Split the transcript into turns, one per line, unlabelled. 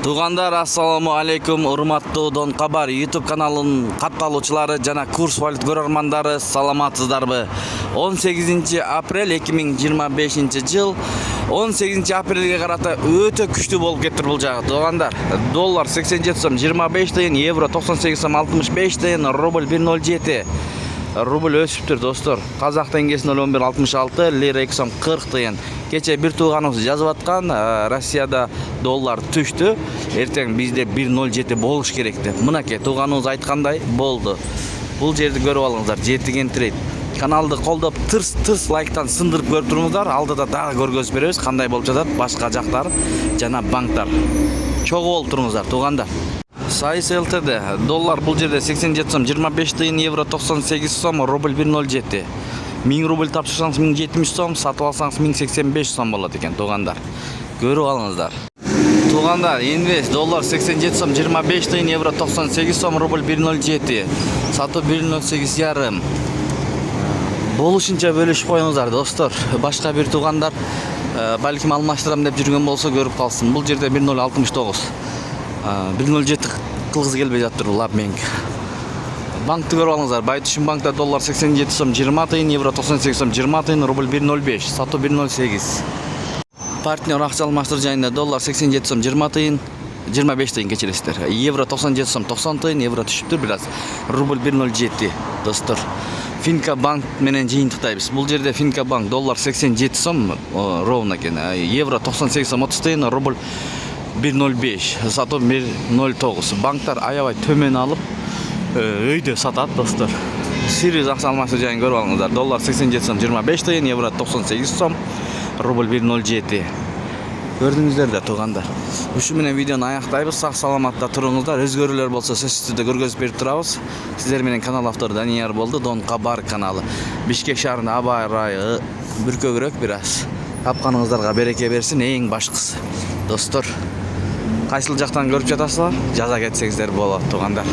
Туугандар, ассаламу алейкум, урматтуу Дон Кабар YouTube каналынын катталуучулары жана курс валют көрөрмандары, саламатсыздарбы? 18 апрель 2025 жыл 18 апрелге карата өтө күчтүү болуп кетти бул жагы. Туугандар, доллар 87 сом 25 тыйын, евро 98 сом 65 тыйын, рубль 107. Рубль өсүптүр достор. Казак теңгеси 0,1166, лира 2 сом 40 тыйын. Кече бир тууганыбыз жазып аткан, Россияда доллар түштү. Эртең бизде 107 болуш керек деп. Мынакей тууганыбыз айткандай болду. Бул жерди көрүп алыңыздар, жетиген трейд. Каналды колдоп тырс лайктан сындырып көрүп туруңуздар. Алдыда дагы көргөзүп беребиз кандай болуп жатат башка жактар жана банктар. Чогуу болуп туруңуздар туугандар. Сайыс ЛТД доллар бул жерде 87 сом 25 тыйын, евро 98 сом, рубль 107. 1000 рубль тапшырсаңыз 1070 сом, сатып алсаңыз 1085 сом болот экен туугандар. Көрүп алыңыздар. Туугандар, инвест доллар 87 сом 25 тыйын, евро 98 сом, рубль 107. Сатуу 108 ярым. Болушунча бөлүшүп коюңуздар достор. Башка бир туугандар балким алмаштырам деп жүргөн болсо көрүп калсын. Бул жерде 1069. 107 кылгысы келбей жатыр Лабменг. Банкты көрүп алыңыздар. Байтүшүн банкта доллар 87 сом 20 тыйын, евро 98 сом 20 тыйын, рубль 105, сатуу 108. Партнер акча алмаштыруу жайында доллар 87 сом 20 тыйын, 25 тыйын кечиресиздер. Евро 97 сом 90 тыйын, евро түшүптүр бир аз. Рубль 107 достор. Финка банк менен жыйынтыктайбыз. Бул жерде Финка банк доллар 87 сом ровно экен. Евро 98 сом 30 тыйын, рубль 105, сатуу 109. Банктар аябай төмөн алып өйдө сатат достор. Сириз акча алмаштыруу жайын көрүп алыңыздар. Доллар 87 сом 25 тыйын, евро 98 сом, рубль 107. Көрдүңүздөр да туугандар. Ушу менен видеону аяктайбыз. Сак саламатта туруңуздар. Өзгөрүүлөр болсо сөзсүздө көргөзүп берип турабыз. Сиздер менен канал автору Данияр болду, Дон Кабар каналы. Бишкек шаарында аба ырайы бүркөгүрөөк бир аз. Тапканыңыздарга береке берсин, эң башкысы. Достор, кайсыл жактан көрүп жатасыздар? Жаза кетсеңиздер болот туугандар.